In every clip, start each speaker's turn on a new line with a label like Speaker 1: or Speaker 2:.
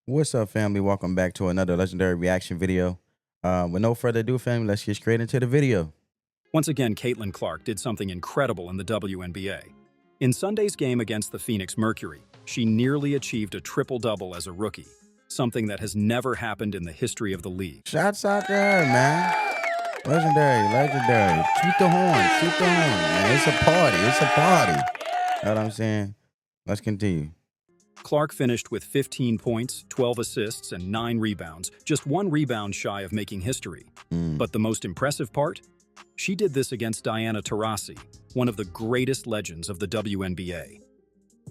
Speaker 1: What's up, family? Welcome back to another legendary reaction video. With no further ado, family, let's get straight into the video.
Speaker 2: Once again, Caitlin Clark did something incredible in the WNBA. In Sunday's game against the Phoenix Mercury, she nearly achieved a triple-double as a rookie, something that has never happened in the history of the league.
Speaker 1: Shouts out to her, man. Legendary. Toot the horn, man. It's a party. Know what I'm saying? Let's continue.
Speaker 2: Clark finished with 15 points, 12 assists, and 9 rebounds, just 1 rebound shy of making history. But the most impressive part? She did this against Diana Taurasi, one of the greatest legends of the WNBA.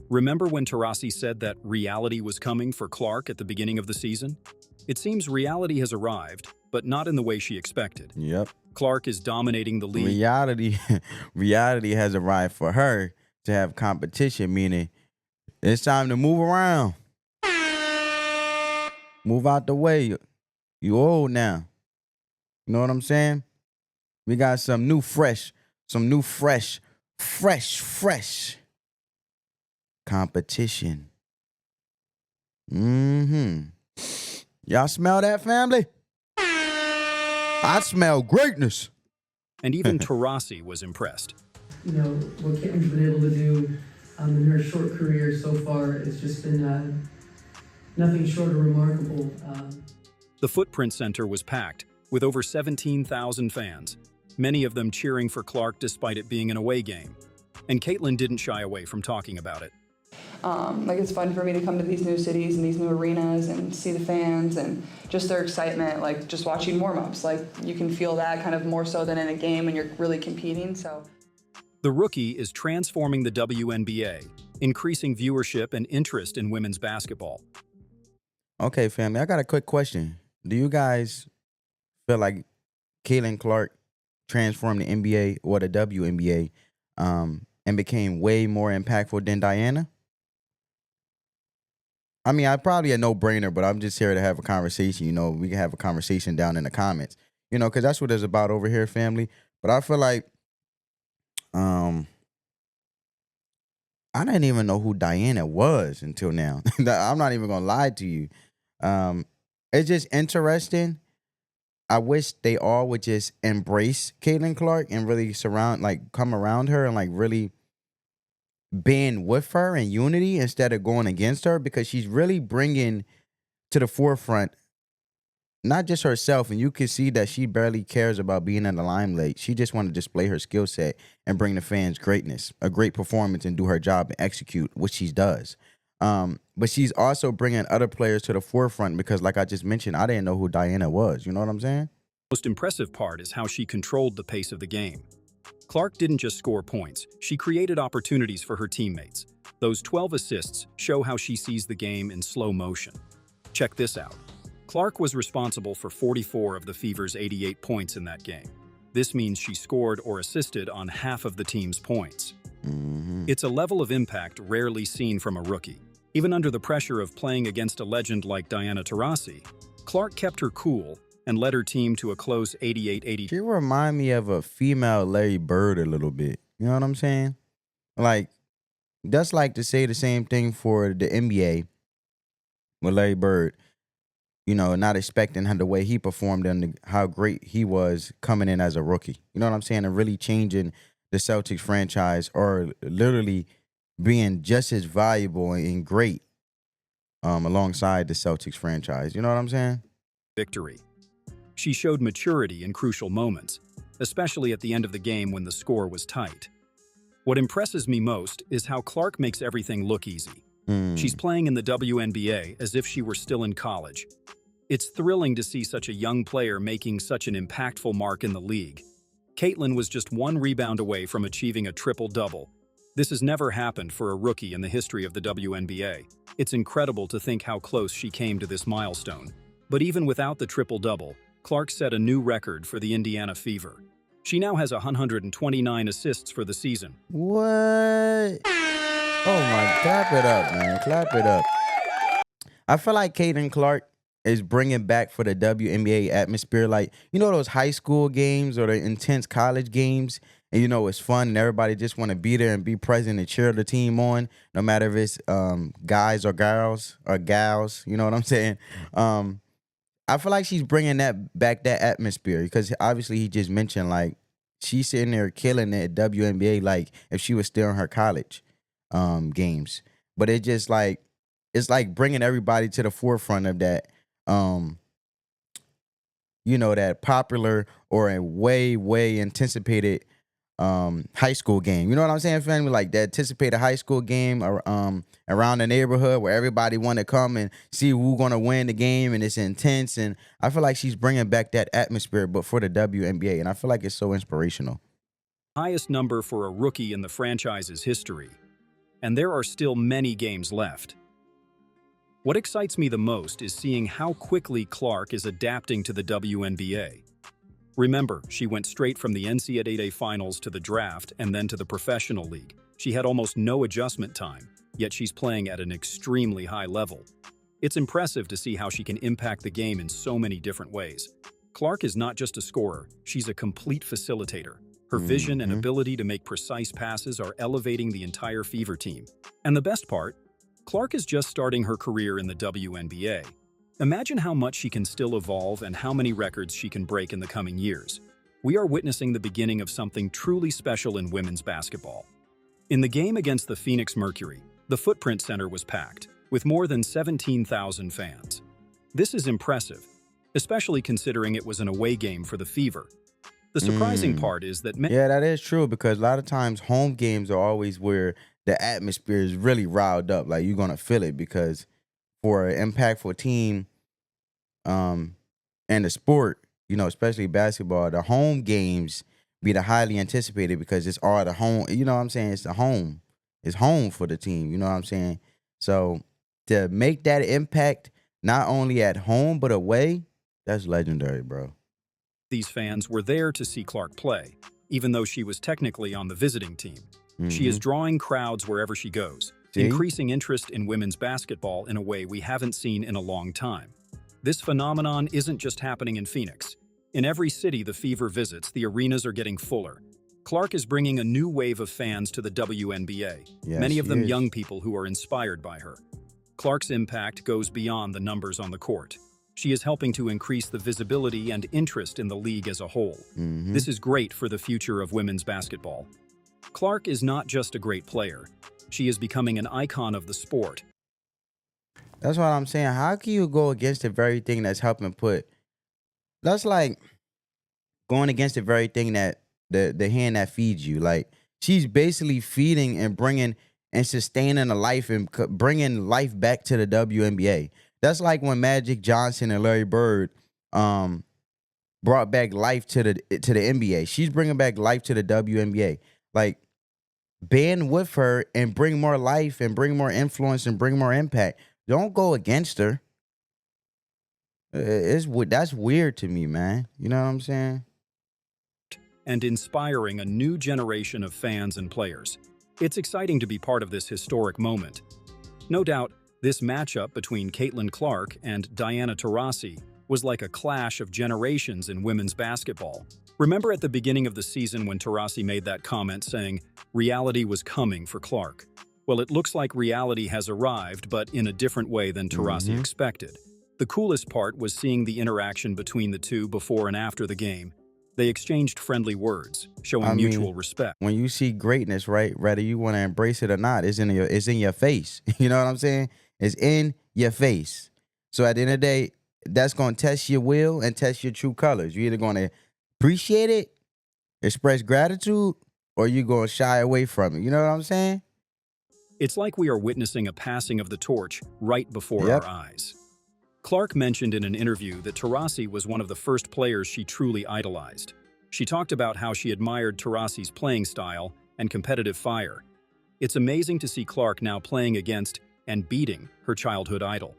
Speaker 2: Remember when Taurasi said that reality was coming for Clark at the beginning of the season? It seems reality has arrived, but not in the way she expected.
Speaker 1: Yep.
Speaker 2: Clark is dominating the league.
Speaker 1: Reality has arrived for her to have competition, meaning it's time to move around. Move out the way. You old now. You know what I'm saying? We got some new fresh competition. Y'all smell that, family? I smell greatness.
Speaker 2: And even Taurasi was impressed.
Speaker 3: You know, what Caitlin's been able to do in her short career so far has just been nothing short of remarkable.
Speaker 2: The Footprint Center was packed, with over 17,000 fans, many of them cheering for Clark despite it being an away game. And Caitlin didn't shy away from talking about it.
Speaker 4: It's fun for me to come to these new cities and these new arenas and see the fans and just their excitement, like just watching warm-ups. Like you can feel that kind of more so than in a game when you're really competing, so.
Speaker 2: The rookie is transforming the WNBA, increasing viewership and interest in women's basketball.
Speaker 1: Okay, family, I got a quick question. Do you guys feel like Caitlin Clark transformed the NBA or the WNBA and became way more impactful than Diana? I mean, I probably a no-brainer, but I'm just here to have a conversation. You know, we can have a conversation down in the comments, you know, because that's what it's about over here, family. But I feel like I didn't even know who Diana was until now. I'm not even going to lie to you. It's just interesting. I wish they all would just embrace Caitlin Clark and really come around her and really being with her in unity instead of going against her, because she's really bringing to the forefront not just herself, and you can see that she barely cares about being in the limelight. She just want to display her skill set and bring the fans greatness, a great performance, and do her job and execute, which she does. But she's also bringing other players to the forefront because, like I just mentioned, I didn't know who Diana was. You know what I'm saying?
Speaker 2: The most impressive part is how she controlled the pace of the game. Clark didn't just score points, she created opportunities for her teammates. Those 12 assists show how she sees the game in slow motion. Check this out. Clark was responsible for 44 of the Fever's 88 points in that game. This means she scored or assisted on half of the team's points. It's a level of impact rarely seen from a rookie. Even under the pressure of playing against a legend like Diana Taurasi, Clark kept her cool and led her team to a close 88-80.
Speaker 1: She remind me of a female Larry Bird a little bit. You know what I'm saying? Like, that's like to say the same thing for the NBA with Larry Bird. You know, not expecting the way he performed and how great he was coming in as a rookie. You know what I'm saying? And really changing the Celtics franchise, or literally being just as valuable and great alongside the Celtics franchise. You know what I'm saying?
Speaker 2: Victory. She showed maturity in crucial moments, especially at the end of the game when the score was tight. What impresses me most is how Clark makes everything look easy. She's playing in the WNBA as if she were still in college. It's thrilling to see such a young player making such an impactful mark in the league. Caitlin was just 1 rebound away from achieving a triple-double. This has never happened for a rookie in the history of the WNBA. It's incredible to think how close she came to this milestone. But even without the triple-double, Clark set a new record for the Indiana Fever. She now has 129 assists for the season.
Speaker 1: What? Oh my, clap it up, man. Clap it up. I feel like Caitlin Clark is bringing back for the WNBA atmosphere, like, you know, those high school games or the intense college games, And it's fun and everybody just want to be there and be present and cheer the team on, no matter if it's guys or girls or gals. You know what I'm saying? I feel like she's bringing that atmosphere because obviously he just mentioned like she's sitting there killing it at WNBA like if she was still in her college games. But it just like it's like bringing everybody to the forefront of that that popular or a way anticipated high school game. You know what I'm saying, family? Like that anticipated high school game or around the neighborhood where everybody want to come and see who's gonna win the game and it's intense. And I feel like she's bringing back that atmosphere, but for the WNBA, and I feel like it's so inspirational.
Speaker 2: Highest number for a rookie in the franchise's history. And there are still many games left. What excites me the most is seeing how quickly Clark is adapting to the WNBA. Remember, she went straight from the NCAA finals to the draft and then to the professional league. She had almost no adjustment time, yet she's playing at an extremely high level. It's impressive to see how she can impact the game in so many different ways. Clark is not just a scorer, she's a complete facilitator. Her vision and ability to make precise passes are elevating the entire Fever team. And the best part, Clark is just starting her career in the WNBA. Imagine how much she can still evolve and how many records she can break in the coming years. We are witnessing the beginning of something truly special in women's basketball. In the game against the Phoenix Mercury, the Footprint Center was packed, with more than 17,000 fans. This is impressive, especially considering it was an away game for the Fever. The surprising part is that
Speaker 1: Yeah, that is true because a lot of times home games are always where the atmosphere is really riled up. Like you're gonna feel it because for an impactful team, and the sport, especially basketball, the home games be the highly anticipated because it's all the home. You know what I'm saying? It's the home. It's home for the team. You know what I'm saying? So to make that impact not only at home but away, that's legendary, bro.
Speaker 2: these fans were there to see Clark play, even though she was technically on the visiting team. She is drawing crowds wherever she goes, increasing interest in women's basketball in a way we haven't seen in a long time. This phenomenon isn't just happening in Phoenix. In every city the Fever visits, the arenas are getting fuller. Clark is bringing a new wave of fans to the WNBA, many of them young people who are inspired by her. Clark's impact goes beyond the numbers on the court. She is helping to increase the visibility and interest in the league as a whole. This is great for the future of women's basketball. Clark is not just a great player. She is becoming an icon of the sport.
Speaker 1: That's what I'm saying. How can you go against the very thing that's helping put... That's like going against the very thing that the hand that feeds you. Like, she's basically feeding and bringing and sustaining a life and bringing life back to the WNBA. That's like when Magic Johnson and Larry Bird brought back life to the NBA. She's bringing back life to the WNBA. Like, band with her and bring more life and bring more influence and bring more impact. Don't go against her. That's weird to me, man. You know what I'm saying?
Speaker 2: And inspiring a new generation of fans and players. It's exciting to be part of this historic moment. No doubt, this matchup between Caitlin Clark and Diana Taurasi was like a clash of generations in women's basketball. Remember at the beginning of the season when Taurasi made that comment saying, reality was coming for Clark? Well, it looks like reality has arrived, but in a different way than Taurasi expected. The coolest part was seeing the interaction between the two before and after the game. They exchanged friendly words, showing mutual respect.
Speaker 1: When you see greatness, right, whether you want to embrace it or not, it's in your face. You know what I'm saying? It's in your face. So at the end of the day, that's going to test your will and test your true colors. You're either going to appreciate it, express gratitude, or you're going to shy away from it. You know what I'm saying?
Speaker 2: It's like we are witnessing a passing of the torch right before our eyes. Clark mentioned in an interview that Taurasi was one of the first players she truly idolized. She talked about how she admired Taurasi's playing style and competitive fire. It's amazing to see Clark now playing against and beating her childhood idol.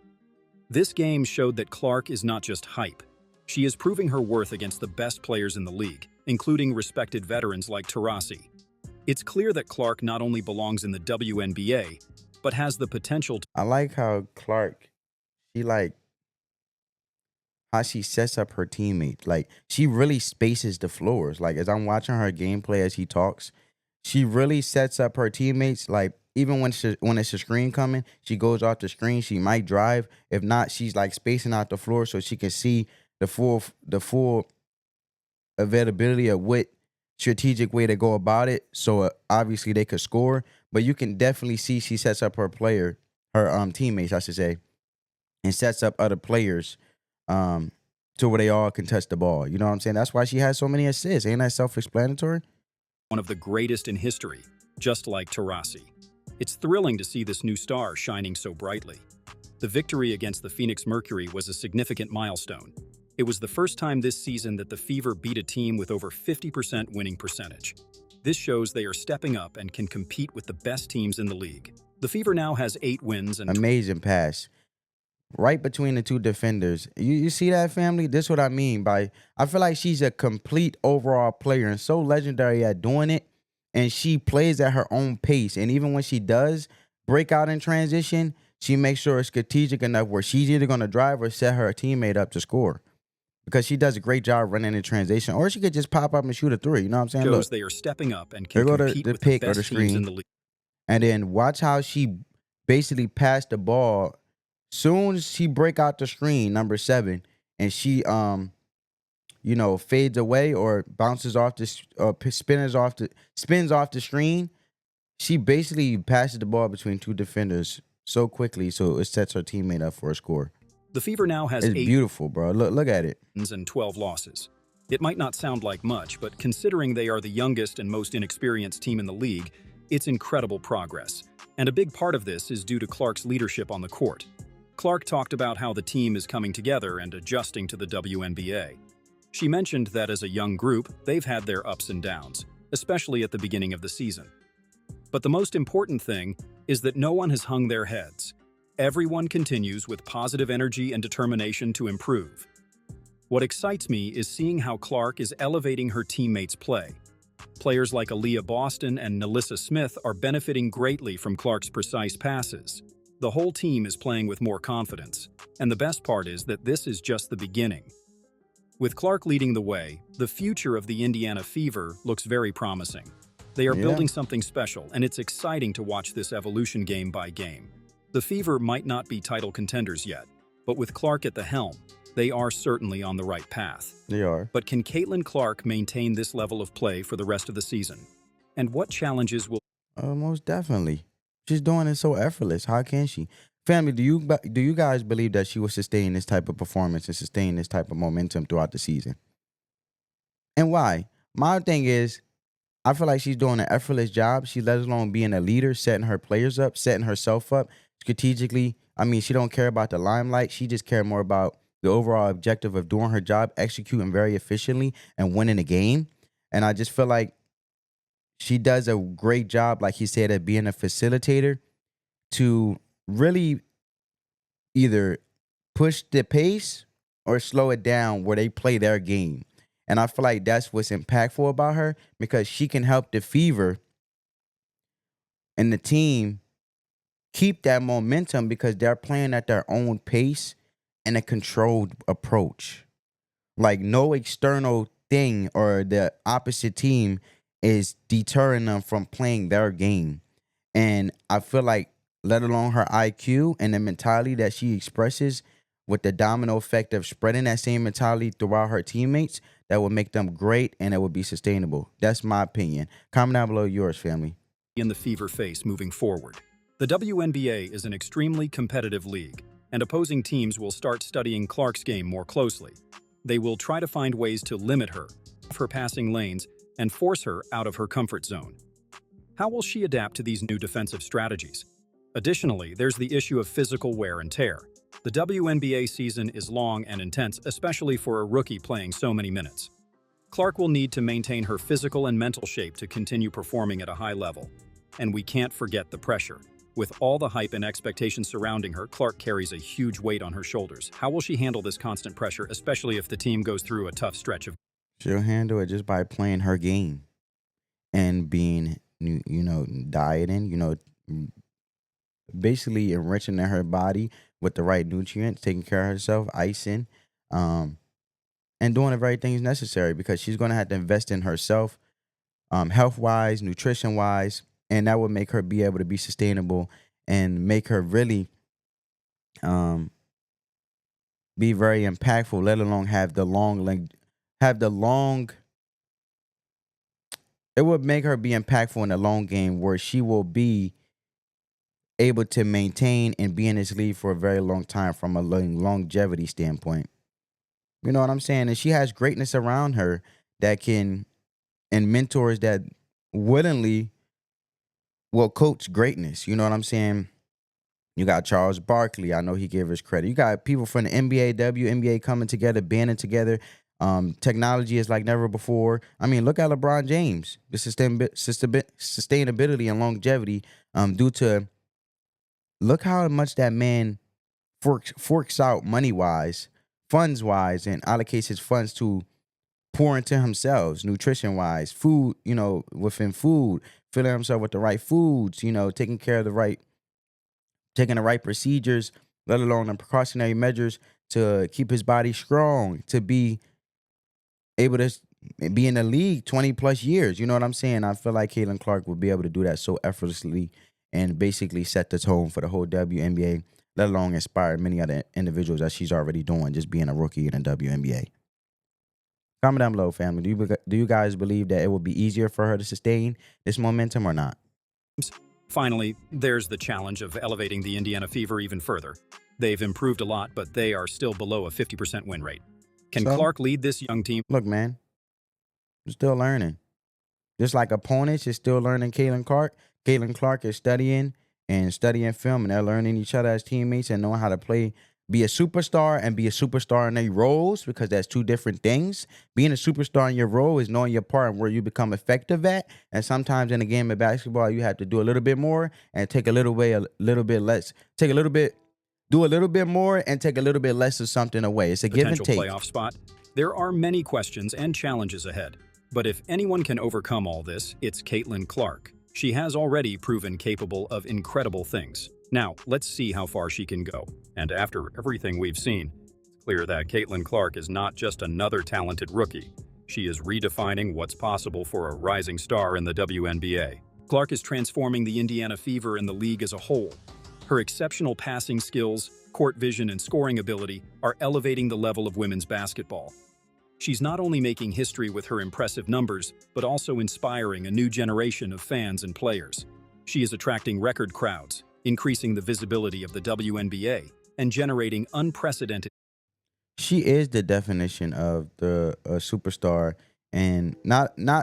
Speaker 2: This game showed that Clark is not just hype. She is proving her worth against the best players in the league, including respected veterans like Taurasi. It's clear that Clark not only belongs in the WNBA, but has the potential to...
Speaker 1: I like how Clark, how she sets up her teammates. Like, she really spaces the floors. Like, as I'm watching her gameplay as he talks, she really sets up her teammates. Like, even when it's a screen coming, she goes off the screen. She might drive. If not, she's like spacing out the floor so she can see the full availability of what strategic way to go about it. So obviously they could score, but you can definitely see she sets up her teammates, I should say, and sets up other players to where they all contest the ball. You know what I'm saying? That's why she has so many assists. Ain't that self-explanatory?
Speaker 2: One of the greatest in history, just like Taurasi. It's thrilling to see this new star shining so brightly. The victory against the Phoenix Mercury was a significant milestone. It was the first time this season that the Fever beat a team with over 50% winning percentage. This shows they are stepping up and can compete with the best teams in the league. The Fever now has 8 wins and
Speaker 1: Amazing pass. Right between the two defenders. You see that, family? This is what I mean by, I feel like she's a complete overall player and so legendary at doing it. And she plays at her own pace. And even when she does break out in transition, she makes sure it's strategic enough where she's either going to drive or set her teammate up to score. Because she does a great job running in transition. Or she could just pop up and shoot a three. You know what I'm saying?
Speaker 2: shows
Speaker 1: Look,
Speaker 2: they are stepping up and can
Speaker 1: there go
Speaker 2: compete
Speaker 1: the
Speaker 2: with the
Speaker 1: pick or
Speaker 2: best
Speaker 1: the
Speaker 2: teams in
Speaker 1: screen.
Speaker 2: the league.
Speaker 1: And then watch how she basically passed the ball. Soon as she break out the screen, number 7, and she fades away or bounces off this spins off the screen, she basically passes the ball between two defenders so quickly, so it sets her teammate up for a score.
Speaker 2: The Fever now has
Speaker 1: It's
Speaker 2: 8
Speaker 1: beautiful, bro. Look at it.
Speaker 2: wins and 12 losses. It might not sound like much, but considering they are the youngest and most inexperienced team in the league, it's incredible progress. And a big part of this is due to Clark's leadership on the court. Clark talked about how the team is coming together and adjusting to the WNBA. She mentioned that as a young group, they've had their ups and downs, especially at the beginning of the season. But the most important thing is that no one has hung their heads. Everyone continues with positive energy and determination to improve. What excites me is seeing how Clark is elevating her teammates' play. Players like Aaliyah Boston and Nalissa Smith are benefiting greatly from Clark's precise passes. The whole team is playing with more confidence, and the best part is that this is just the beginning. With Clark leading the way, the future of the Indiana Fever looks very promising. They are building something special, and it's exciting to watch this evolution game by game. The Fever might not be title contenders yet, but with Clark at the helm, they are certainly on the right path.
Speaker 1: They are.
Speaker 2: But can Caitlin Clark maintain this level of play for the rest of the season? And what challenges will...
Speaker 1: Most definitely. She's doing it so effortless. How can she? Family, do you guys believe that she will sustain this type of performance and sustain this type of momentum throughout the season? And why? My thing is, I feel like she's doing an effortless job. She let alone being a leader, setting her players up, setting herself up strategically. I mean, she don't care about the limelight. She just cares more about the overall objective of doing her job, executing very efficiently, and winning a game. And I just feel like she does a great job, like he said, at being a facilitator to really either push the pace or slow it down where they play their game. And I feel like that's what's impactful about her, because she can help the Fever and the team keep that momentum because they're playing at their own pace and a controlled approach. Like, no external thing or the opposite team is deterring them from playing their game. And I feel like, let alone her IQ and the mentality that she expresses with the domino effect of spreading that same mentality throughout her teammates, that will make them great and it will be sustainable. That's my opinion. Comment down below yours, family.
Speaker 2: in the Fever face moving forward? The WNBA is an extremely competitive league, and opposing teams will start studying Clark's game more closely. They will try to find ways to limit her passing lanes, and force her out of her comfort zone. How will she adapt to these new defensive strategies? Additionally, there's the issue of physical wear and tear. The WNBA season is long and intense, especially for a rookie playing so many minutes. Clark will need to maintain her physical and mental shape to continue performing at a high level. And we can't forget the pressure. With all the hype and expectations surrounding her, Clark carries a huge weight on her shoulders. How will she handle this constant pressure, especially if the team goes through a tough stretch of...
Speaker 1: She'll handle it just by playing her game and being, dieting, basically enriching her body with the right nutrients, taking care of herself, icing, and doing the very things necessary, because she's going to have to invest in herself, health-wise, nutrition-wise, and that would make her be able to be sustainable and make her really be very impactful, let alone have the long. It would make her be impactful in the long game, where she will be able to maintain and be in this league for a very long time from a longevity standpoint. You know what I'm saying? And she has greatness around her that can, and mentors that willingly will coach greatness. You know what I'm saying? You got Charles Barkley. I know he gave us credit. You got people from the NBA, WNBA coming together, banding together. Technology is like never before. I mean, look at LeBron James. The sustainability and longevity due to, look how much that man forks out money-wise, funds-wise, and allocates his funds to pour into himself, nutrition-wise, food, within food, filling himself with the right foods, taking the right procedures, let alone the precautionary measures to keep his body strong, to be able to be in the league 20 plus years. You know what I'm saying? I feel like Caitlin Clark would be able to do that so effortlessly and basically set the tone for the whole WNBA, let alone inspire many other individuals that she's already doing, just being a rookie in the WNBA. Comment down below, family. Do you guys believe that it will be easier for her to sustain this momentum or not?
Speaker 2: Finally, there's the challenge of elevating the Indiana Fever even further. They've improved a lot, but they are still below a 50% win rate. Can Clark lead this young team?
Speaker 1: Look, man, I'm still learning. Just like opponents is still learning Caitlin Clark. Caitlin Clark is studying film, and they're learning each other as teammates and knowing how to play, be a superstar and be a superstar in their roles, because that's two different things. Being a superstar in your role is knowing your part and where you become effective at. And sometimes in a game of basketball, you have to do a little bit more and take a little bit less. Do a little bit more and take a little bit less of something away. It's a give and take.
Speaker 2: Playoff spot. There are many questions and challenges ahead. But if anyone can overcome all this, it's Caitlin Clark. She has already proven capable of incredible things. Now, let's see how far she can go. And after everything we've seen, it's clear that Caitlin Clark is not just another talented rookie. She is redefining what's possible for a rising star in the WNBA. Clark is transforming the Indiana Fever and the league as a whole. Her exceptional passing skills, court vision, and scoring ability are elevating the level of women's basketball. She's not only making history with her impressive numbers, but also inspiring a new generation of fans and players. She is attracting record crowds, increasing the visibility of the WNBA, and generating unprecedented.
Speaker 1: She is the definition of the superstar, and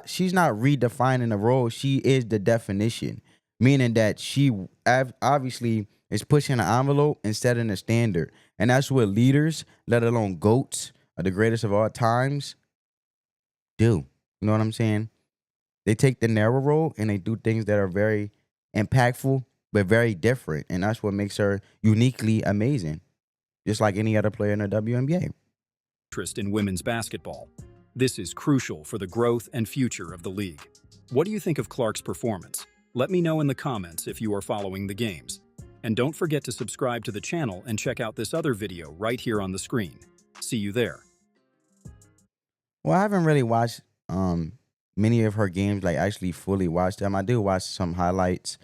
Speaker 1: she's not redefining the role. She is the definition, meaning that she obviously is pushing the envelope and setting the standard. And that's what leaders, let alone GOATs, are the greatest of all times, do. You know what I'm saying? They take the narrow road and they do things that are very impactful, but very different. And that's what makes her uniquely amazing, just like any other player in the WNBA.
Speaker 2: Interest in women's basketball. This is crucial for the growth and future of the league. What do you think of Clark's performance? Let me know in the comments if you are following the games. And don't forget to subscribe to the channel and check out this other video right here on the screen. See you there.
Speaker 1: Well, I haven't really watched many of her games, like actually fully watched them. I do watch some highlights.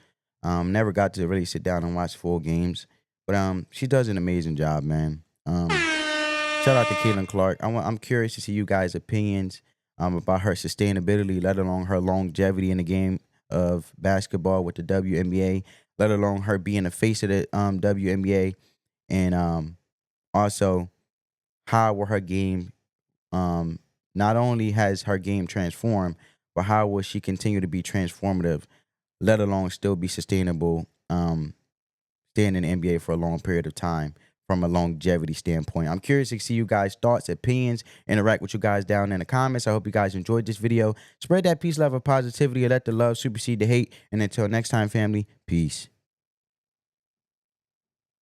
Speaker 1: Never got to really sit down and watch full games. But she does an amazing job, man. Shout out to Caitlin Clark. I'm curious to see you guys' opinions about her sustainability, let alone her longevity in the game of basketball with the WNBA, let alone her being the face of the WNBA, and also how will her game, not only has her game transformed, but how will she continue to be transformative, let alone still be sustainable, staying in the NBA for a long period of time from a longevity standpoint. I'm curious to see you guys' thoughts, opinions, interact with you guys down in the comments. I hope you guys enjoyed this video. Spread that peace, love, and positivity, and let the love supersede the hate. And until next time, family, peace.